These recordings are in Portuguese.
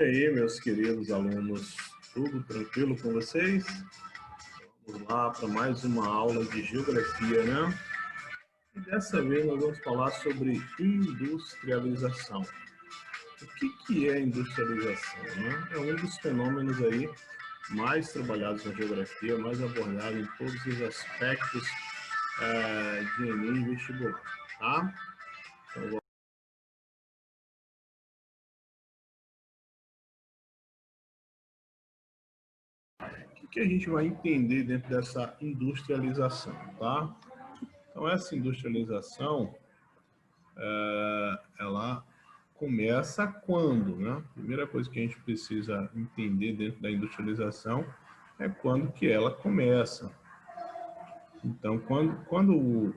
E aí, meus queridos alunos, tudo tranquilo com vocês? Vamos lá para mais uma aula de geografia, né? E dessa vez nós vamos falar sobre industrialização. O que é industrialização, né? É um dos fenômenos aí mais trabalhados na geografia, mais abordado em todos os aspectos de Enem e vestibular, tá? Então, o que a gente vai entender dentro dessa industrialização, tá? Então, essa industrialização, ela começa quando, né? A primeira coisa que a gente precisa entender dentro da industrialização é quando que ela começa. Então, quando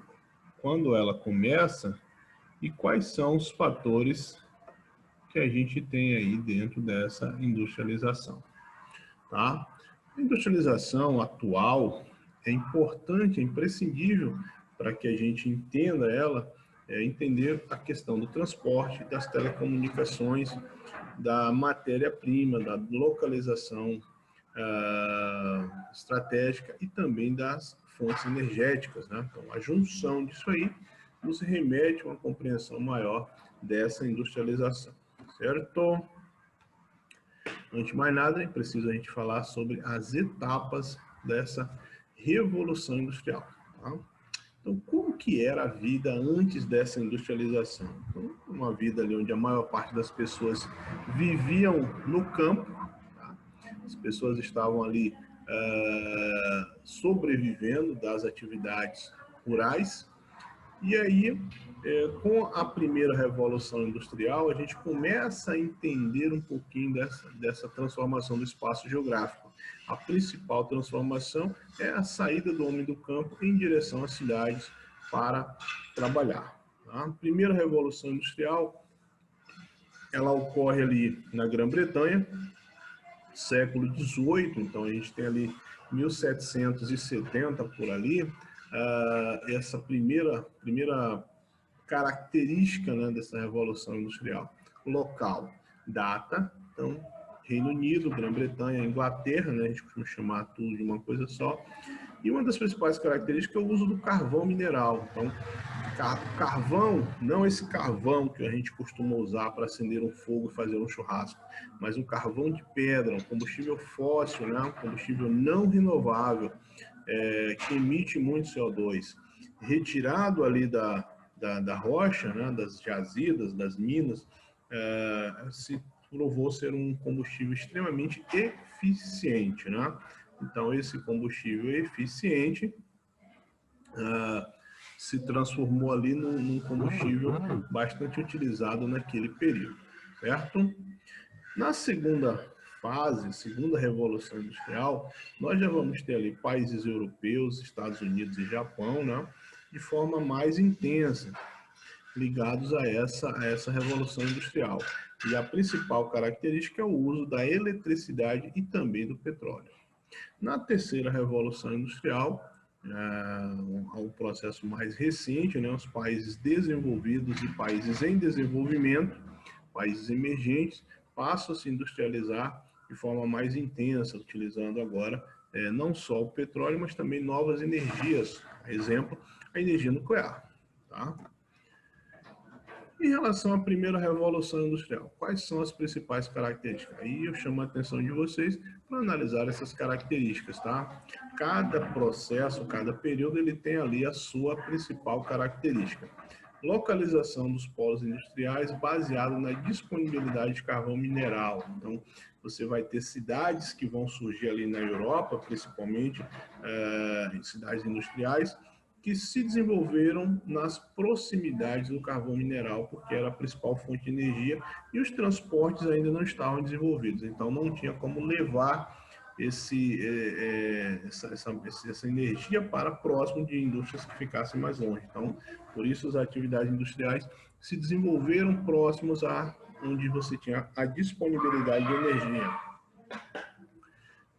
ela começa e quais são os fatores que a gente tem aí dentro dessa industrialização, tá? A industrialização atual é importante, é imprescindível para que a gente entenda ela, entender a questão do transporte, das telecomunicações, da matéria-prima, da localização estratégica e também das fontes energéticas, né? Então, a junção disso aí nos remete a uma compreensão maior dessa industrialização, certo? Antes de mais nada, é preciso a gente falar sobre as etapas dessa revolução industrial. Tá? Então, como que era a vida antes dessa industrialização? Então, uma vida ali onde a maior parte das pessoas viviam no campo, tá? As pessoas estavam ali sobrevivendo das atividades rurais, e aí, com a primeira revolução industrial, a gente começa a entender um pouquinho dessa transformação do espaço geográfico. A principal transformação é a saída do homem do campo em direção às cidades para trabalhar. Tá? A primeira revolução industrial, ela ocorre ali na Grã-Bretanha, século XVIII, então a gente tem ali 1770 por ali, essa primeira característica, né, dessa revolução industrial. Local, data, então Reino Unido, Grã-Bretanha, Inglaterra, né, a gente costuma chamar tudo de uma coisa só. E uma das principais características é o uso do carvão mineral. Então, carvão, não esse carvão que a gente costuma usar para acender um fogo e fazer um churrasco, mas um carvão de pedra, um combustível fóssil, né? Um combustível não renovável, que emite muito CO2, retirado ali da rocha, né? Das jazidas, das minas, se provou ser um combustível extremamente eficiente, né? Então, esse combustível eficiente se transformou ali num combustível bastante utilizado naquele período, certo? Na segunda fase, segunda revolução industrial, nós já vamos ter ali países europeus, Estados Unidos e Japão, né, de forma mais intensa, ligados a essa revolução industrial. E a principal característica é o uso da eletricidade e também do petróleo. Na terceira revolução industrial, um processo mais recente, né, os países desenvolvidos e países em desenvolvimento, países emergentes, passam a se industrializar de forma mais intensa, utilizando agora não só o petróleo, mas também novas energias, exemplo, a energia nuclear. Tá? Em relação à primeira revolução industrial, quais são as principais características? Aí eu chamo a atenção de vocês para analisar essas características, tá? Cada processo, cada período, ele tem ali a sua principal característica. Localização dos polos industriais baseado na disponibilidade de carvão mineral. Então, você vai ter cidades que vão surgir ali na Europa, principalmente cidades industriais, que se desenvolveram nas proximidades do carvão mineral, porque era a principal fonte de energia, e os transportes ainda não estavam desenvolvidos, então não tinha como levar essa energia para próximo de indústrias que ficassem mais longe. Então, por isso as atividades industriais se desenvolveram próximos a onde você tinha a disponibilidade de energia.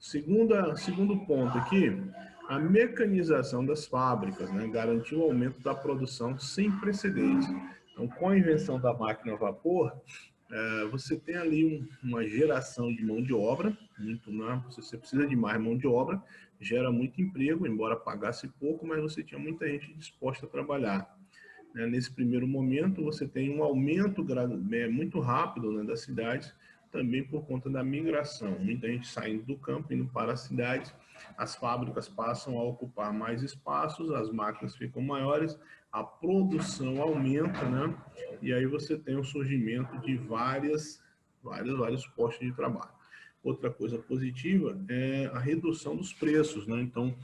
Segundo ponto aqui, a mecanização das fábricas, né, garantiu o aumento da produção sem precedentes. Então, com a invenção da máquina a vapor, Você tem ali uma geração de mão de obra, muito, né? Você precisa de mais mão de obra, gera muito emprego, embora pagasse pouco, mas você tinha muita gente disposta a trabalhar. Nesse primeiro momento, você tem um aumento muito rápido, né, das cidades, também por conta da migração. Muita gente saindo do campo, indo para as cidades, as fábricas passam a ocupar mais espaços, as máquinas ficam maiores, a produção aumenta, né? E aí você tem o surgimento de vários postos de trabalho. Outra coisa positiva é a redução dos preços, né? Então,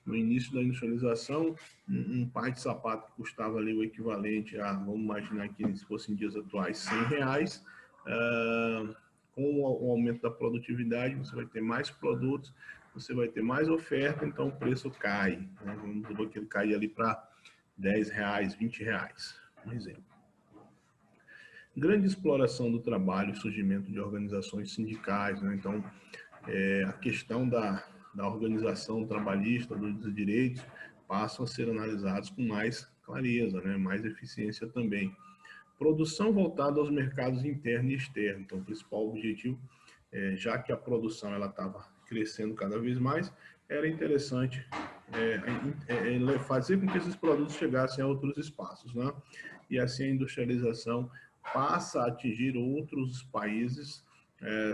no início da industrialização, um par de sapato que custava ali o equivalente a, vamos imaginar que se fossem dias atuais, R$100, com o aumento da produtividade, você vai ter mais produtos, você vai ter mais oferta, então o preço cai. Né? Vamos dizer que ele cai ali para R$10, R$20, um exemplo. Grande exploração do trabalho, surgimento de organizações sindicais, né? Então, a questão da organização trabalhista, dos direitos, passam a ser analisados com mais clareza, né? Mais eficiência também. Produção voltada aos mercados interno e externo. Então, o principal objetivo, já que a produção ela estava crescendo cada vez mais, era interessante fazer com que esses produtos chegassem a outros espaços, né? E assim a industrialização passa a atingir outros países,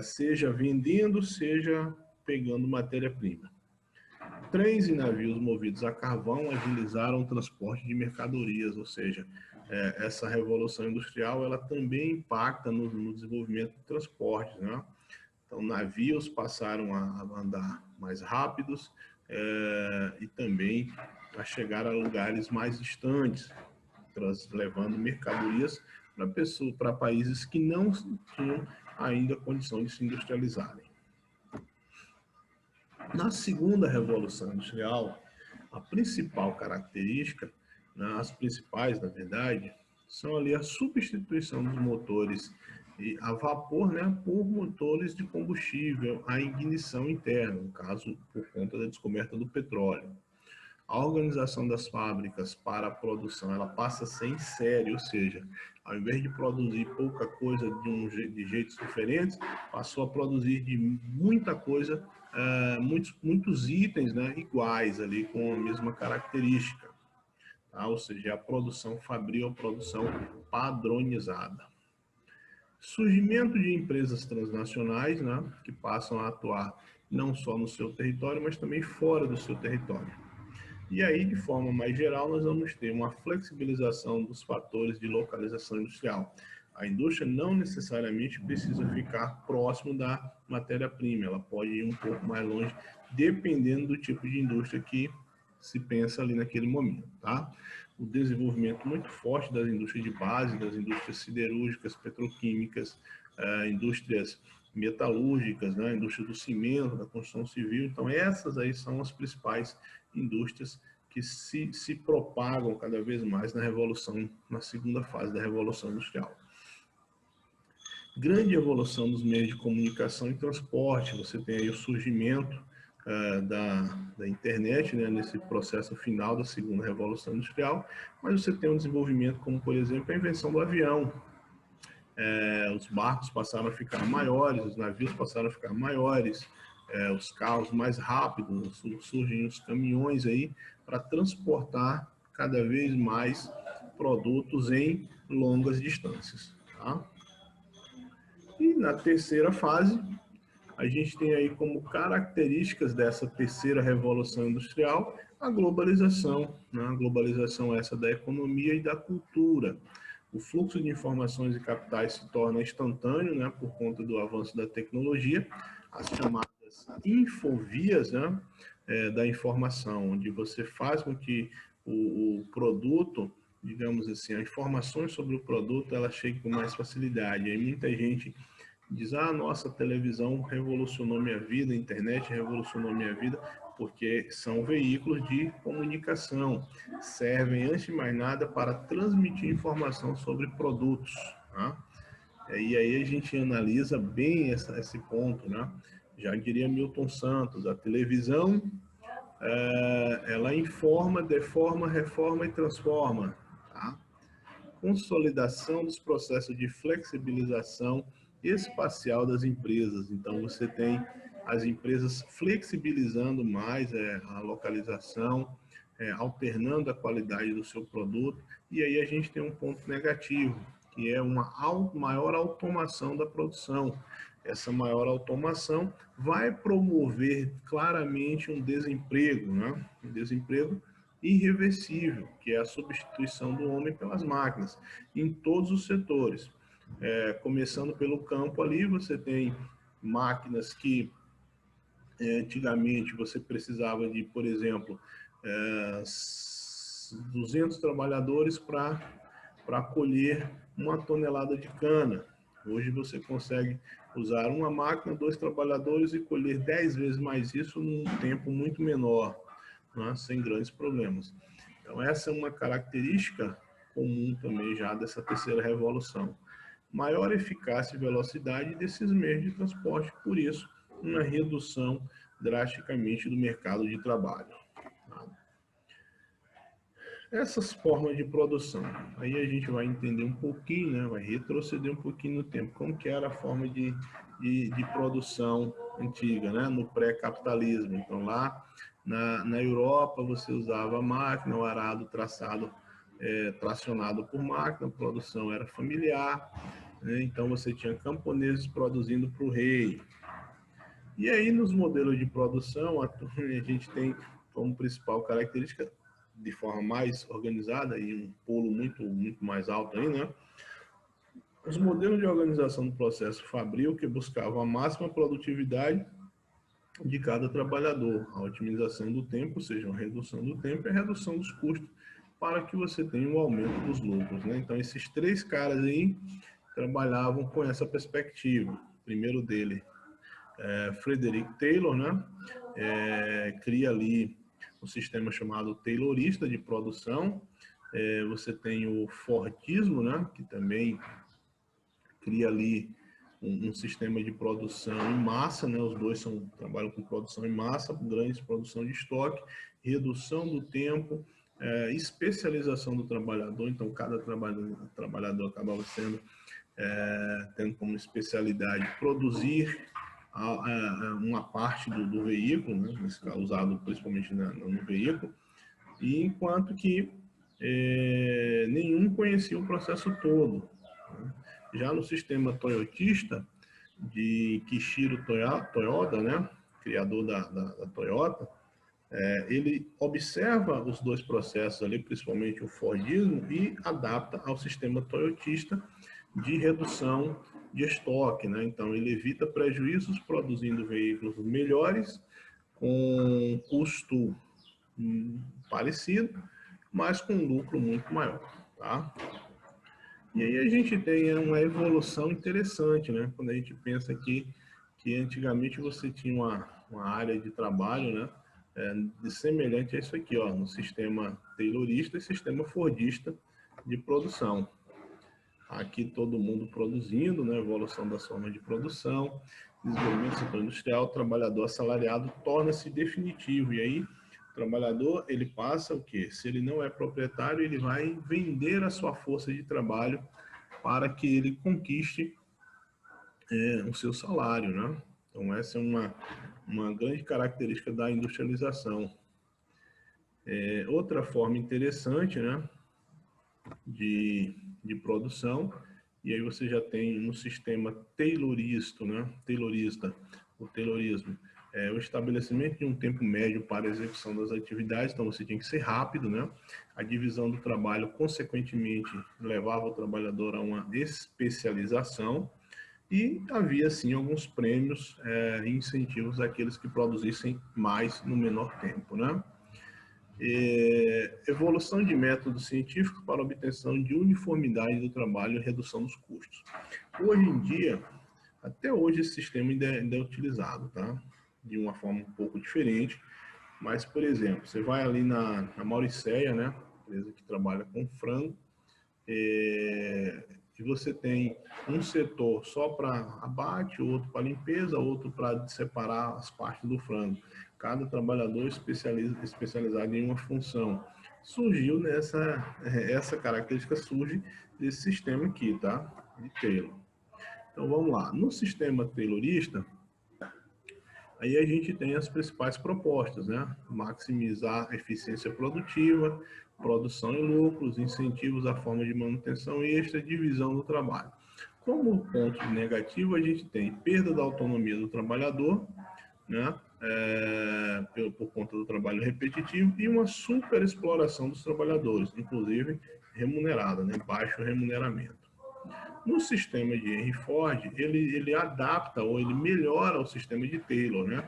seja vendendo, seja pegando matéria-prima. Trens e navios movidos a carvão agilizaram o transporte de mercadorias, ou seja, essa revolução industrial ela também impacta no desenvolvimento de transportes, né? Então, navios passaram a andar mais rápidos e também a chegar a lugares mais distantes, levando mercadorias para países que não tinham ainda condição de se industrializarem. Na segunda revolução industrial, a principal característica, né, as principais, na verdade, são ali a substituição dos motores a vapor, né, por motores de combustível a ignição interna, no caso, por conta da descoberta do petróleo. A organização das fábricas para a produção ela passa a ser em série, ou seja, ao invés de produzir pouca coisa de jeitos diferentes, passou a produzir de muita coisa, muitos itens, né, iguais ali com a mesma característica, tá? Ou seja, a produção fabril, a produção padronizada. Surgimento de empresas transnacionais, né, que passam a atuar não só no seu território, mas também fora do seu território. E aí, de forma mais geral, nós vamos ter uma flexibilização dos fatores de localização industrial. A indústria não necessariamente precisa ficar próximo da matéria-prima, ela pode ir um pouco mais longe, dependendo do tipo de indústria que se pensa ali naquele momento, tá? O desenvolvimento muito forte das indústrias de base, das indústrias siderúrgicas, petroquímicas, indústrias metalúrgicas, né? A indústria do cimento, da construção civil. Então, essas aí são as principais indústrias que se propagam cada vez mais na segunda fase da Revolução Industrial. Grande evolução dos meios de comunicação e transporte. Você tem aí o surgimento da internet, né, nesse processo final da segunda Revolução Industrial, mas você tem um desenvolvimento como, por exemplo, a invenção do avião. Os barcos passaram a ficar maiores, os navios passaram a ficar maiores, os carros mais rápidos, surgem os caminhões aí para transportar cada vez mais produtos em longas distâncias, tá? E na terceira fase, a gente tem aí como características dessa terceira revolução industrial a globalização, né? A globalização essa da economia e da cultura. O fluxo de informações e capitais se torna instantâneo, né, por conta do avanço da tecnologia, as chamadas infovias, né, da informação, onde você faz com que o produto, digamos assim, as informações sobre o produto, ela chegue com mais facilidade. Aí muita gente diz, nossa, a televisão revolucionou minha vida, a internet revolucionou minha vida, porque são veículos de comunicação, servem, antes de mais nada, para transmitir informação sobre produtos, tá? E aí a gente analisa bem esse ponto, né? Já diria Milton Santos, a televisão, ela informa, deforma, reforma e transforma, tá? consolidação dos processos de flexibilização espacial das empresas. Então, você tem as empresas flexibilizando mais a localização, alternando a qualidade do seu produto, e aí a gente tem um ponto negativo, que é uma maior automação da produção. Essa maior automação vai promover claramente um desemprego, né? Um desemprego irreversível, que é a substituição do homem pelas máquinas, em todos os setores. Começando pelo campo ali, você tem máquinas que antigamente você precisava de, por exemplo, 200 trabalhadores para colher 1 tonelada de cana. Hoje você consegue usar uma máquina, 2 trabalhadores e colher 10 vezes mais isso num tempo muito menor, né, sem grandes problemas. Então essa é uma característica comum também já dessa terceira revolução. Maior eficácia e velocidade desses meios de transporte, por isso uma redução drasticamente do mercado de trabalho. Essas formas de produção, aí a gente vai entender um pouquinho, né, vai retroceder um pouquinho no tempo, como que era a forma de produção antiga, né, no pré-capitalismo. Então lá na Europa você usava a máquina, o arado tracionado por máquina, a produção era familiar, né, então você tinha camponeses produzindo para o rei. E aí nos modelos de produção a gente tem como principal característica, de forma mais organizada e um pulo muito mais alto aí, né? Os modelos de organização do processo fabril que buscavam a máxima produtividade de cada trabalhador, a otimização do tempo, ou seja, a redução do tempo e a redução dos custos para que você tenha um aumento dos lucros, né? Então, esses 3 caras aí trabalhavam com essa perspectiva. O primeiro dele Frederick Taylor, né? Cria ali um sistema chamado Taylorista de produção. Você tem o Fordismo, né? Que também cria ali um sistema de produção em massa, né? Os dois trabalham com produção em massa, grande produção de estoque, redução do tempo, especialização do trabalhador. Então, cada trabalhador acabava tendo como especialidade produzir uma parte do veículo, né, nesse caso usado principalmente no veículo, e enquanto que nenhum conhecia o processo todo. Né? Já no sistema toyotista, de Kishiro Toyoda, né, criador da Toyota, ele observa os dois processos ali, principalmente o Fordismo, e adapta ao sistema toyotista de redução de estoque, né? Então, ele evita prejuízos produzindo veículos melhores, com custo parecido, mas com lucro muito maior, tá? E aí a gente tem uma evolução interessante, né? Quando a gente pensa que antigamente você tinha uma área de trabalho, né? Semelhante a isso aqui, ó, no sistema taylorista e sistema fordista de produção. Aqui todo mundo produzindo, né? Evolução das formas de produção, desenvolvimento do setor industrial, trabalhador assalariado torna-se definitivo. E aí o trabalhador, ele passa o quê? Se ele não é proprietário, ele vai vender a sua força de trabalho para que ele conquiste o seu salário, né? Então essa é uma grande característica da industrialização. Outra forma interessante, né, de produção, e aí você já tem no sistema taylorista, né, o taylorismo, o estabelecimento de um tempo médio para a execução das atividades, então você tinha que ser rápido, né? A divisão do trabalho, consequentemente, levava o trabalhador a uma especialização, e havia, sim, alguns prêmios e incentivos àqueles que produzissem mais no menor tempo, né? Evolução de método científico para obtenção de uniformidade do trabalho e redução dos custos. Hoje em dia, até hoje esse sistema ainda é utilizado, tá? De uma forma um pouco diferente, mas, por exemplo, você vai ali na Mauricéia, né? Empresa que trabalha com frango, e você tem um setor só para abate, outro para limpeza, outro para separar as partes do frango. Cada trabalhador especializado em uma função. surgiu essa característica surge desse sistema aqui, tá? De Taylor. Então vamos lá. No sistema taylorista, aí a gente tem as principais propostas, né? Maximizar a eficiência produtiva, produção e lucros, incentivos à forma de manutenção extra, divisão do trabalho. Como ponto negativo, a gente tem perda da autonomia do trabalhador, né? Por conta do trabalho repetitivo e uma superexploração dos trabalhadores, inclusive remunerada, né? Baixo remuneramento. No sistema de Henry Ford, ele adapta ou ele melhora o sistema de Taylor, né?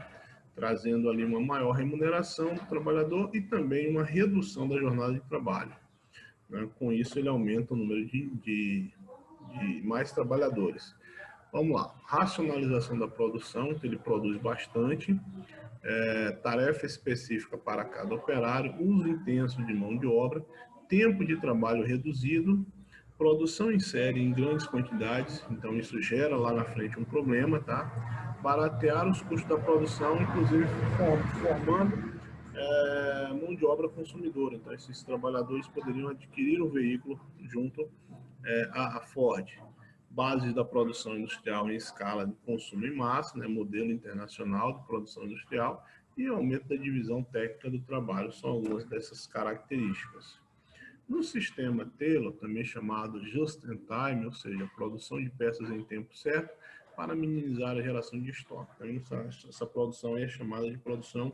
Trazendo ali uma maior remuneração do trabalhador e também uma redução da jornada de trabalho, né? Com isso, ele aumenta o número de mais trabalhadores. Vamos lá, racionalização da produção, que ele produz bastante, tarefa específica para cada operário, uso intenso de mão de obra, tempo de trabalho reduzido, produção em série em grandes quantidades, então isso gera lá na frente um problema, tá? Baratear os custos da produção, inclusive formando mão de obra consumidora. Então esses trabalhadores poderiam adquirir um veículo junto à Ford. Base da produção industrial em escala de consumo em massa, né? Modelo internacional de produção industrial e aumento da divisão técnica do trabalho são algumas dessas características. No sistema Taylor, também chamado Just in Time, ou seja, produção de peças em tempo certo, para minimizar a geração de estoque. Então, essa produção é chamada de produção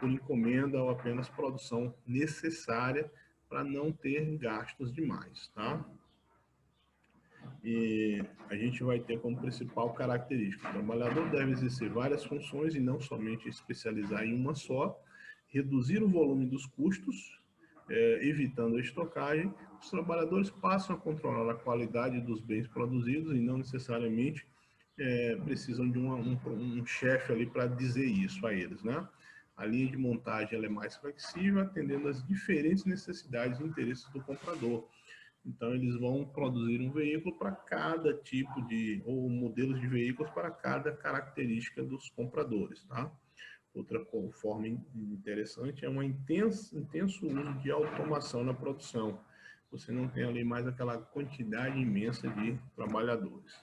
por encomenda ou apenas produção necessária para não ter gastos demais, tá? E a gente vai ter como principal característica: o trabalhador deve exercer várias funções e não somente especializar em uma só, reduzir o volume dos custos, evitando a estocagem. Os trabalhadores passam a controlar a qualidade dos bens produzidos e não necessariamente precisam de um chefe ali para dizer isso a eles, né? A linha de montagem ela é mais flexível, atendendo às diferentes necessidades e interesses do comprador. Então, eles vão produzir um veículo para cada tipo ou modelos de veículos para cada característica dos compradores, tá? Outra forma interessante é um intenso uso de automação na produção. Você não tem ali mais aquela quantidade imensa de trabalhadores.